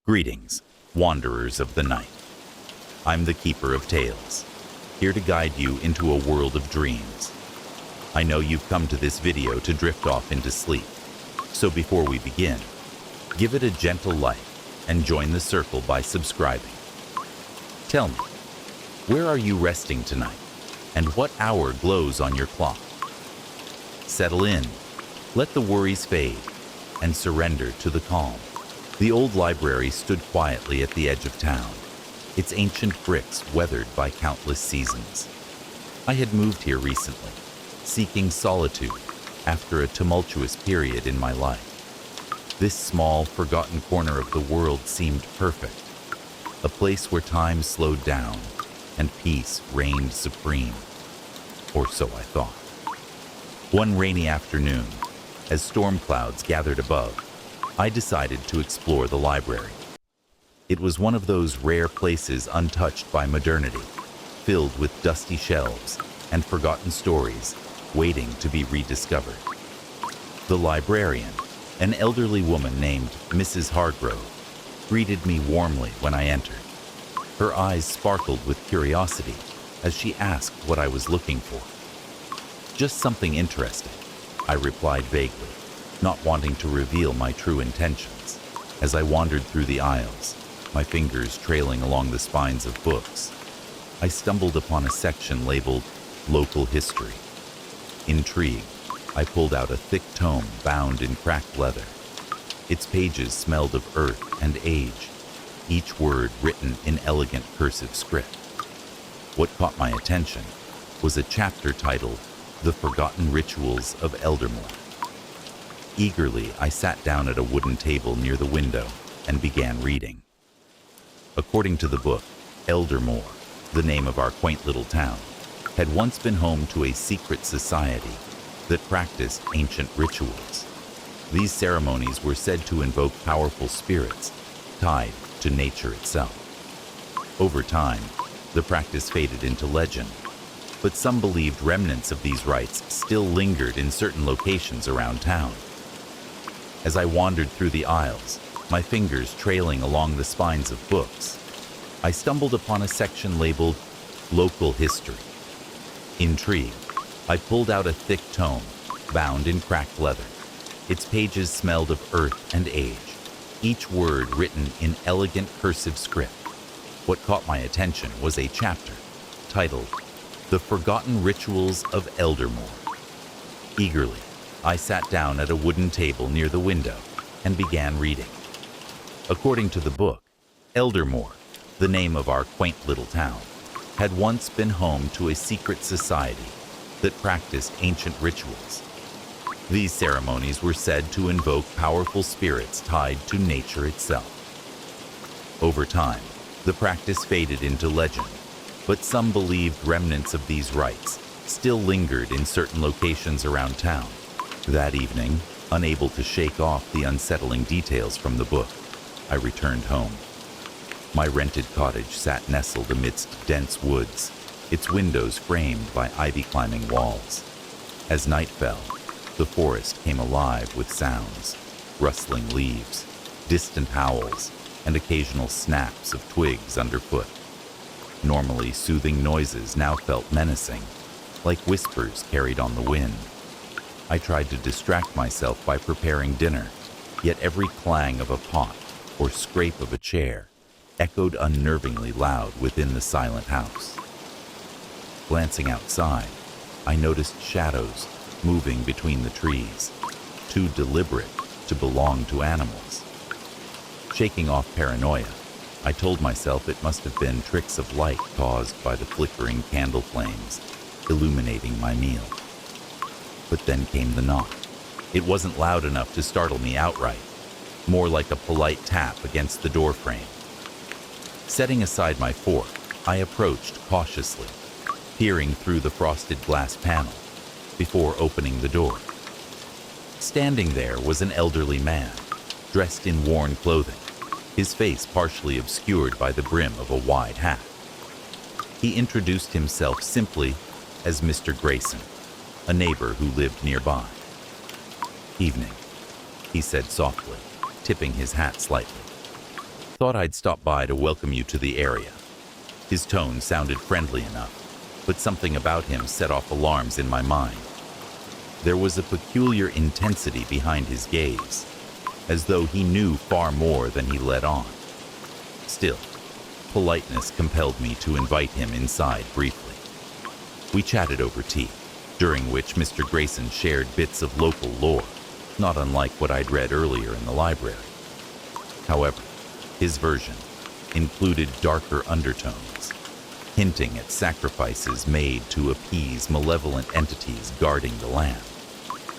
Greetings, wanderers of the night. I'm the Keeper of Tales, here to guide you into a world of dreams. I know you've come to this video to drift off into sleep, so before we begin, give it a gentle like and join the circle by subscribing. Tell me, where are you resting tonight, and what hour glows on your clock? Settle in, let the worries fade, and surrender to the calm. The old library stood quietly at the edge of town, its ancient bricks weathered by countless seasons. I had moved here recently, seeking solitude after a tumultuous period in my life. This small, forgotten corner of the world seemed perfect, a place where time slowed down and peace reigned supreme, or so I thought. One rainy afternoon, as storm clouds gathered above, I decided to explore the library. It was one of those rare places untouched by modernity, filled with dusty shelves and forgotten stories waiting to be rediscovered. The librarian, an elderly woman named Mrs. Hargrove, greeted me warmly when I entered. Her eyes sparkled with curiosity as she asked what I was looking for. "Just something interesting," I replied vaguely, not wanting to reveal my true intentions. As I wandered through the aisles, my fingers trailing along the spines of books, I stumbled upon a section labeled Local History. Intrigued, I pulled out a thick tome bound in cracked leather. Its pages smelled of earth and age, each word written in elegant cursive script. What caught my attention was a chapter titled The Forgotten Rituals of Eldermore. Eagerly, I sat down at a wooden table near the window and began reading. According to the book, Eldermore, the name of our quaint little town, had once been home to a secret society that practiced ancient rituals. These ceremonies were said to invoke powerful spirits tied to nature itself. Over time, the practice faded into legend, but some believed remnants of these rites still lingered in certain locations around town. As I wandered through the aisles, my fingers trailing along the spines of books, I stumbled upon a section labeled Local History. Intrigued, I pulled out a thick tome, bound in cracked leather. Its pages smelled of earth and age, each word written in elegant cursive script. What caught my attention was a chapter titled The Forgotten Rituals of Eldermore. Eagerly, I sat down at a wooden table near the window and began reading. According to the book, Eldermore, the name of our quaint little town, had once been home to a secret society that practiced ancient rituals. These ceremonies were said to invoke powerful spirits tied to nature itself. Over time, the practice faded into legend, but some believed remnants of these rites still lingered in certain locations around town. That evening, unable to shake off the unsettling details from the book, I returned home. My rented cottage sat nestled amidst dense woods, its windows framed by ivy-climbing walls. As night fell, the forest came alive with sounds, rustling leaves, distant howls, and occasional snaps of twigs underfoot. Normally soothing noises now felt menacing, like whispers carried on the wind. I tried to distract myself by preparing dinner, yet every clang of a pot or scrape of a chair echoed unnervingly loud within the silent house. Glancing outside, I noticed shadows moving between the trees, too deliberate to belong to animals. Shaking off paranoia, I told myself it must have been tricks of light caused by the flickering candle flames illuminating my meal. But then came the knock. It wasn't loud enough to startle me outright, more like a polite tap against the doorframe. Setting aside my fork, I approached cautiously, peering through the frosted glass panel before opening the door. Standing there was an elderly man, dressed in worn clothing, his face partially obscured by the brim of a wide hat. He introduced himself simply as Mr. Grayson, a neighbor who lived nearby. "Evening," he said softly, tipping his hat slightly. Thought I'd stop by to welcome you to the area. His tone sounded friendly enough, but something about him set off alarms in my mind. There was a peculiar intensity behind his gaze, as though he knew far more than he let on. Still, politeness compelled me to invite him inside briefly. We chatted over tea, during which Mr. Grayson shared bits of local lore, not unlike what I'd read earlier in the library. However, his version included darker undertones, hinting at sacrifices made to appease malevolent entities guarding the land.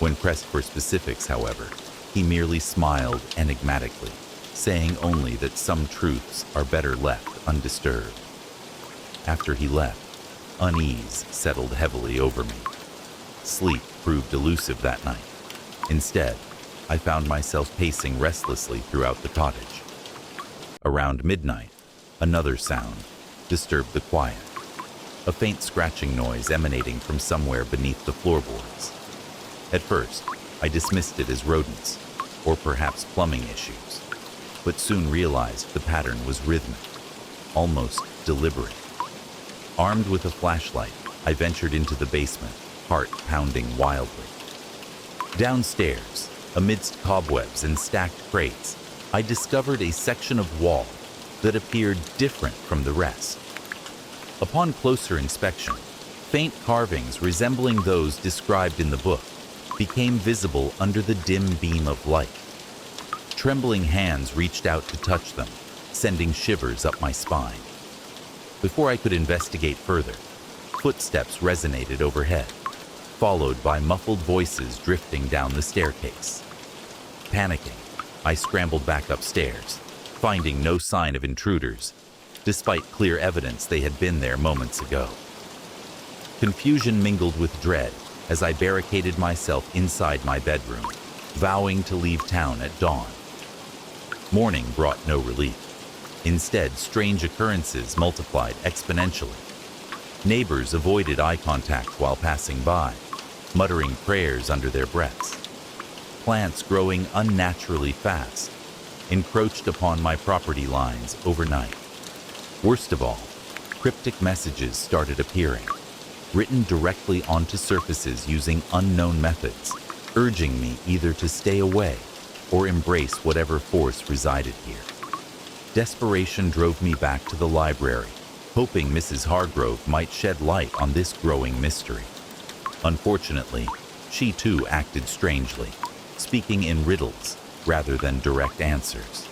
When pressed for specifics, however, he merely smiled enigmatically, saying only that some truths are better left undisturbed. After he left, unease settled heavily over me. Sleep proved elusive that night. Instead, I found myself pacing restlessly throughout the cottage. Around midnight, another sound disturbed the quiet, a faint scratching noise emanating from somewhere beneath the floorboards. At first, I dismissed it as rodents, or perhaps plumbing issues, but soon realized the pattern was rhythmic, almost deliberate. Armed with a flashlight, I ventured into the basement, heart pounding wildly. Downstairs, amidst cobwebs and stacked crates, I discovered a section of wall that appeared different from the rest. Upon closer inspection, faint carvings resembling those described in the book became visible under the dim beam of light. Trembling hands reached out to touch them, sending shivers up my spine. Before I could investigate further, footsteps resonated overhead, followed by muffled voices drifting down the staircase. Panicking, I scrambled back upstairs, finding no sign of intruders, despite clear evidence they had been there moments ago. Confusion mingled with dread as I barricaded myself inside my bedroom, vowing to leave town at dawn. Morning brought no relief. Instead, strange occurrences multiplied exponentially. Neighbors avoided eye contact while passing by, muttering prayers under their breaths. Plants growing unnaturally fast encroached upon my property lines overnight. Worst of all, cryptic messages started appearing, written directly onto surfaces using unknown methods, urging me either to stay away or embrace whatever force resided here. Desperation drove me back to the library, hoping Mrs. Hargrove might shed light on this growing mystery. Unfortunately, she too acted strangely, speaking in riddles rather than direct answers.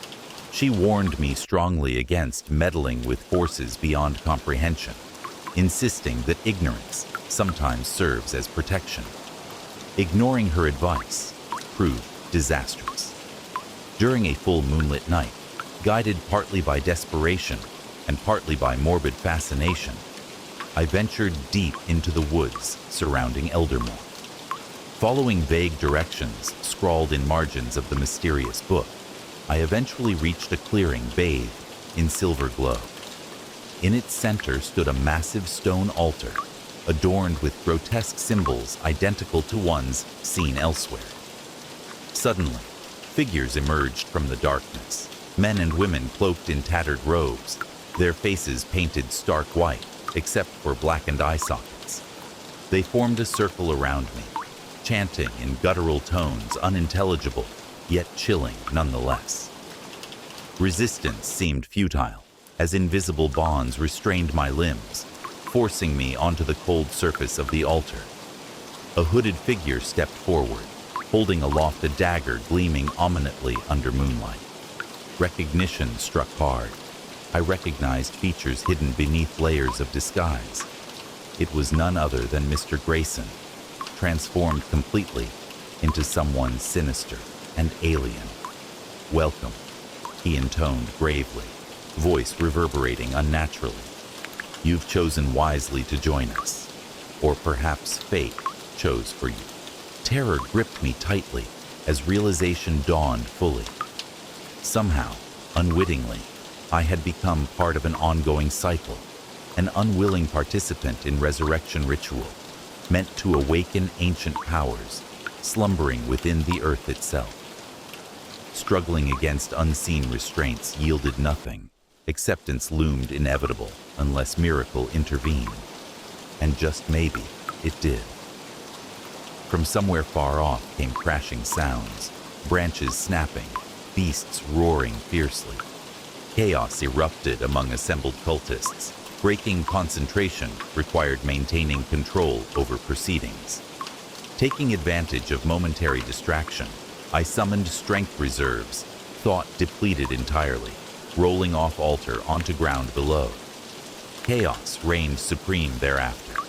She warned me strongly against meddling with forces beyond comprehension, insisting that ignorance sometimes serves as protection. Ignoring her advice proved disastrous. During a full moonlit night, guided partly by desperation and partly by morbid fascination, I ventured deep into the woods surrounding Eldermore. Following vague directions scrawled in margins of the mysterious book, I eventually reached a clearing bathed in silver glow. In its center stood a massive stone altar, adorned with grotesque symbols identical to ones seen elsewhere. Suddenly, figures emerged from the darkness, men and women cloaked in tattered robes, their faces painted stark white, except for blackened eye sockets. They formed a circle around me, chanting in guttural tones unintelligible, yet chilling nonetheless. Resistance seemed futile, as invisible bonds restrained my limbs, forcing me onto the cold surface of the altar. A hooded figure stepped forward, holding aloft a dagger gleaming ominously under moonlight. Recognition struck hard. I recognized features hidden beneath layers of disguise. It was none other than Mr. Grayson, transformed completely into someone sinister and alien. "Welcome," he intoned gravely, voice reverberating unnaturally. "You've chosen wisely to join us, or perhaps fate chose for you." Terror gripped me tightly as realization dawned fully. Somehow, unwittingly, I had become part of an ongoing cycle, an unwilling participant in resurrection ritual, meant to awaken ancient powers slumbering within the earth itself. Struggling against unseen restraints yielded nothing. Acceptance loomed inevitable unless miracle intervened. And just maybe, it did. From somewhere far off came crashing sounds, branches snapping, beasts roaring fiercely. Chaos erupted among assembled cultists. Breaking concentration required maintaining control over proceedings. Taking advantage of momentary distraction, I summoned strength reserves, thought depleted entirely, rolling off altar onto ground below. Chaos reigned supreme thereafter.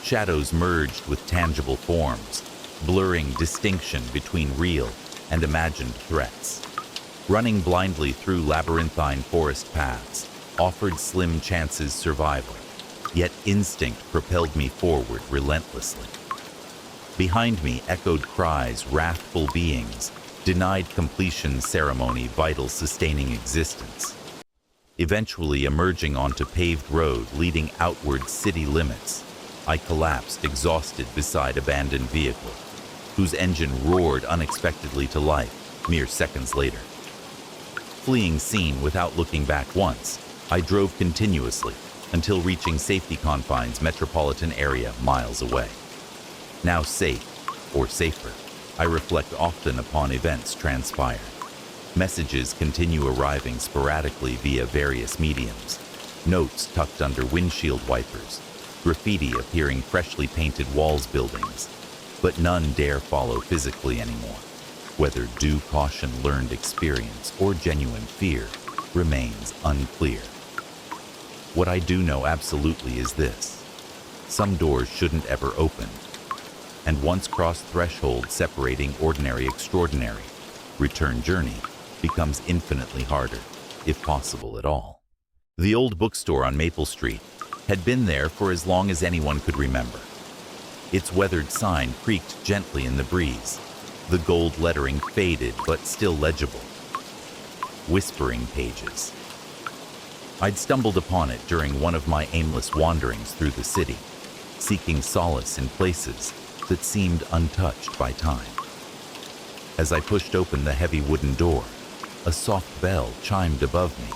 Shadows merged with tangible forms, blurring distinction between real and imagined threats. Running blindly through labyrinthine forest paths offered slim chances survival, yet instinct propelled me forward relentlessly. Behind me echoed cries, wrathful beings, denied completion ceremony vital sustaining existence. Eventually emerging onto paved road leading outward city limits, I collapsed exhausted beside abandoned vehicle, whose engine roared unexpectedly to life mere seconds later. Fleeing scene without looking back once, I drove continuously until reaching safety confines metropolitan area miles away. Now safe, or safer, I reflect often upon events transpired. Messages continue arriving sporadically via various mediums. Notes tucked under windshield wipers, graffiti appearing freshly painted walls buildings, but none dare follow physically anymore. Whether due caution, learned experience, or genuine fear remains unclear. What I do know absolutely is this: some doors shouldn't ever open, and once crossed threshold separating ordinary extraordinary, return journey becomes infinitely harder, if possible at all. The old bookstore on Maple Street had been there for as long as anyone could remember. Its weathered sign creaked gently in the breeze, the gold lettering faded but still legible. Whispering Pages. I'd stumbled upon it during one of my aimless wanderings through the city, seeking solace in places that seemed untouched by time. As I pushed open the heavy wooden door, a soft bell chimed above me,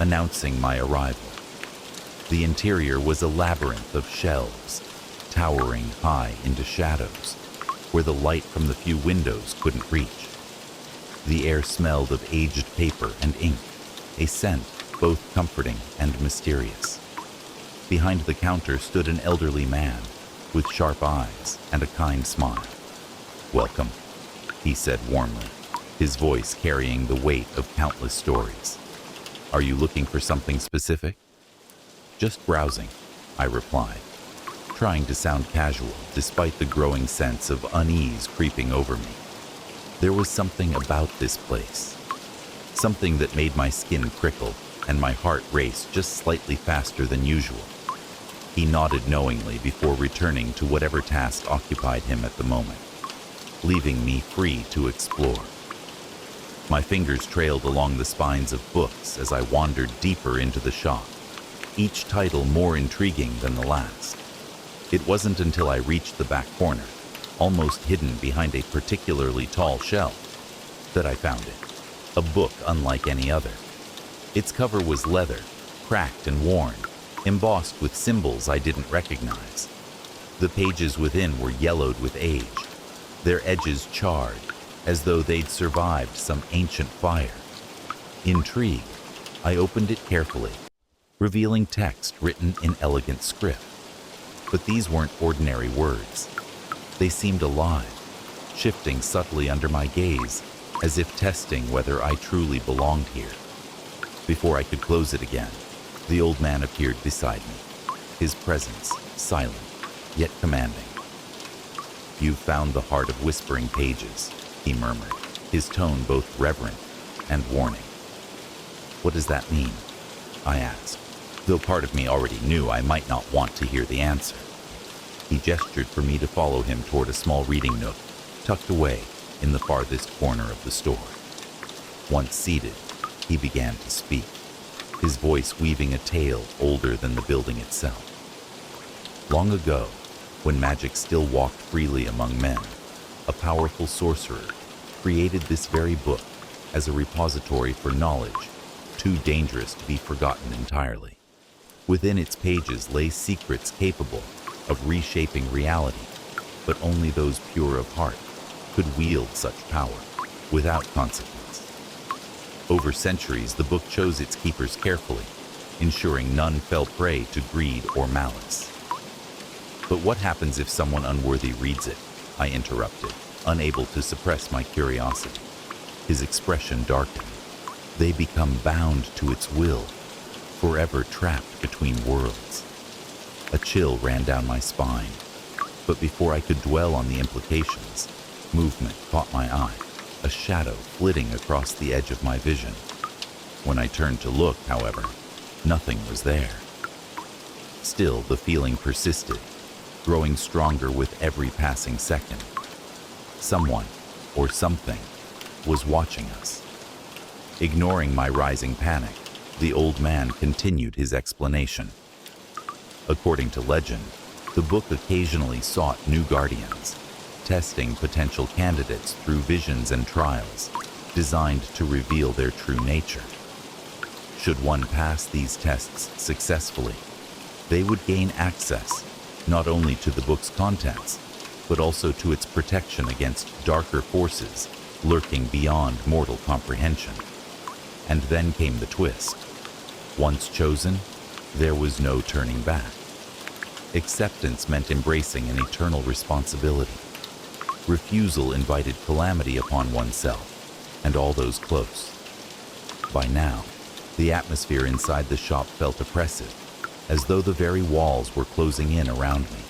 announcing my arrival. The interior was a labyrinth of shelves, towering high into shadows, where the light from the few windows couldn't reach. The air smelled of aged paper and ink, a scent both comforting and mysterious. Behind the counter stood an elderly man with sharp eyes and a kind smile. "Welcome," he said warmly, his voice carrying the weight of countless stories. "Are you looking for something specific?" "Just browsing," I replied, trying to sound casual despite the growing sense of unease creeping over me. There was something about this place, something that made my skin prickle and my heart race just slightly faster than usual. He nodded knowingly before returning to whatever task occupied him at the moment, leaving me free to explore. My fingers trailed along the spines of books as I wandered deeper into the shop, each title more intriguing than the last. It wasn't until I reached the back corner, almost hidden behind a particularly tall shelf, that I found it, a book unlike any other. Its cover was leather, cracked and worn, embossed with symbols I didn't recognize. The pages within were yellowed with age, their edges charred, as though they'd survived some ancient fire. Intrigued, I opened it carefully, revealing text written in elegant script. But these weren't ordinary words. They seemed alive, shifting subtly under my gaze, as if testing whether I truly belonged here. Before I could close it again, the old man appeared beside me, his presence silent, yet commanding. "You've found the heart of Whispering Pages," he murmured, his tone both reverent and warning. "What does that mean?" I asked, though part of me already knew I might not want to hear the answer. He gestured for me to follow him toward a small reading nook, tucked away in the farthest corner of the store. Once seated, he began to speak, his voice weaving a tale older than the building itself. Long ago, when magic still walked freely among men, a powerful sorcerer created this very book, as a repository for knowledge, too dangerous to be forgotten entirely. Within its pages lay secrets capable of reshaping reality, but only those pure of heart could wield such power without consequence. Over centuries, the book chose its keepers carefully, ensuring none fell prey to greed or malice. But what happens if someone unworthy reads it? I interrupted, unable to suppress my curiosity. His expression darkened. They become bound to its will, forever trapped between worlds. A chill ran down my spine, but before I could dwell on the implications, movement caught my eye, a shadow flitting across the edge of my vision. When I turned to look, however, nothing was there. Still, the feeling persisted, growing stronger with every passing second. Someone, or something, was watching us. Ignoring my rising panic, the old man continued his explanation. According to legend, the book occasionally sought new guardians, testing potential candidates through visions and trials, designed to reveal their true nature. Should one pass these tests successfully, they would gain access not only to the book's contents, but also to its protection against darker forces lurking beyond mortal comprehension. And then came the twist. Once chosen, there was no turning back. Acceptance meant embracing an eternal responsibility. Refusal invited calamity upon oneself and all those close. By now, the atmosphere inside the shop felt oppressive, as though the very walls were closing in around me.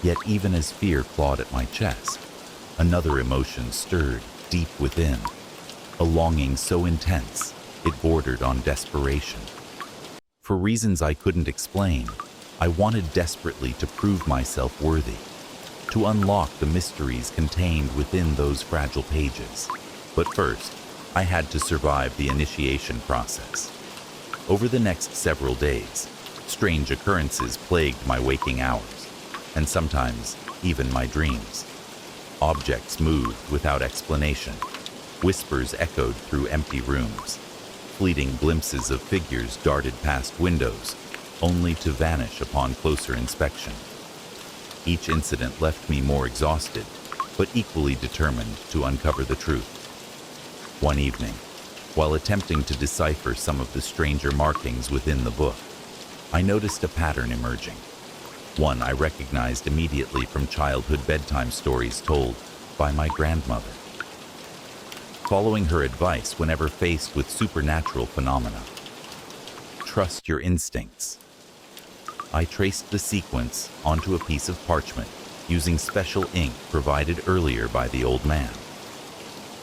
Yet even as fear clawed at my chest, another emotion stirred deep within, a longing so intense it bordered on desperation. For reasons I couldn't explain, I wanted desperately to prove myself worthy, to unlock the mysteries contained within those fragile pages. But first, I had to survive the initiation process. Over the next several days, strange occurrences plagued my waking hours, and sometimes even my dreams. Objects moved without explanation. Whispers echoed through empty rooms. Fleeting glimpses of figures darted past windows, only to vanish upon closer inspection. Each incident left me more exhausted, but equally determined to uncover the truth. One evening, while attempting to decipher some of the stranger markings within the book, I noticed a pattern emerging. One I recognized immediately from childhood bedtime stories told by my grandmother. Following her advice whenever faced with supernatural phenomena. Trust your instincts. I traced the sequence onto a piece of parchment using special ink provided earlier by the old man.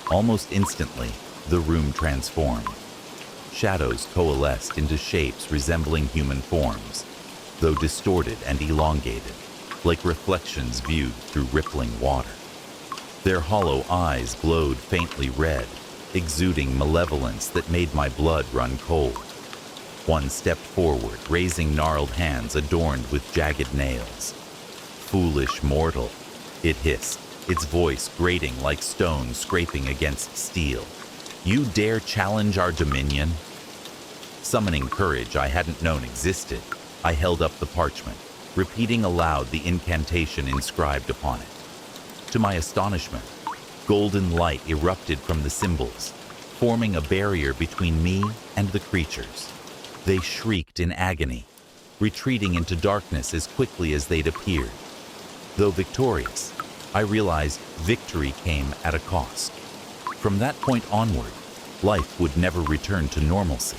Almost instantly, the room transformed. Shadows coalesced into shapes resembling human forms, though distorted and elongated, like reflections viewed through rippling water. Their hollow eyes glowed faintly red, exuding malevolence that made my blood run cold. One stepped forward, raising gnarled hands adorned with jagged nails. "Foolish mortal," it hissed, its voice grating like stone scraping against steel. "You dare challenge our dominion?" Summoning courage I hadn't known existed, I held up the parchment, repeating aloud the incantation inscribed upon it. To my astonishment, golden light erupted from the symbols, forming a barrier between me and the creatures. They shrieked in agony, retreating into darkness as quickly as they'd appeared. Though victorious, I realized victory came at a cost. From that point onward, life would never return to normalcy.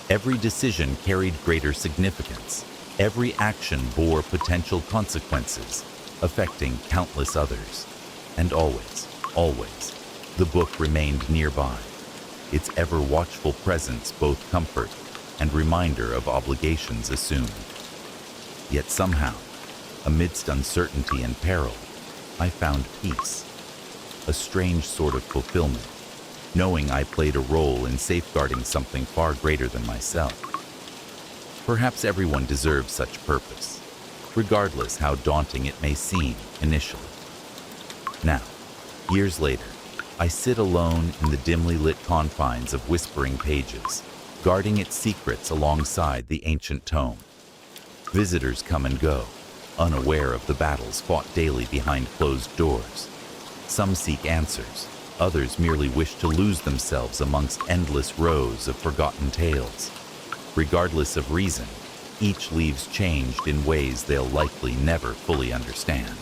Every decision carried greater significance. Every action bore potential consequences, affecting countless others. And always, always, the book remained nearby, its ever-watchful presence both comfort and reminder of obligations assumed. Yet somehow, amidst uncertainty and peril, I found peace, a strange sort of fulfillment, knowing I played a role in safeguarding something far greater than myself. Perhaps everyone deserves such purpose, regardless how daunting it may seem initially. Now, years later, I sit alone in the dimly lit confines of whispering pages, guarding its secrets alongside the ancient tome. Visitors come and go, unaware of the battles fought daily behind closed doors. Some seek answers, others merely wish to lose themselves amongst endless rows of forgotten tales. Regardless of reason, each leaves changed in ways they'll likely never fully understand.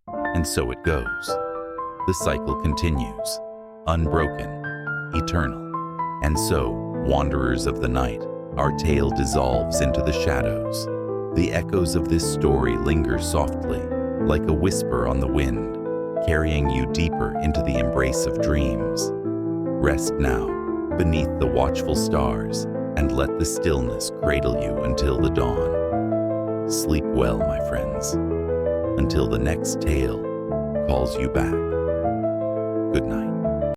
And so it goes. The cycle continues, unbroken, eternal. And so, wanderers of the night, our tale dissolves into the shadows. The echoes of this story linger softly, like a whisper on the wind, carrying you deeper into the embrace of dreams. Rest now, beneath the watchful stars, and let the stillness cradle you until the dawn. Sleep well, my friends, until the next tale calls you back. Good night.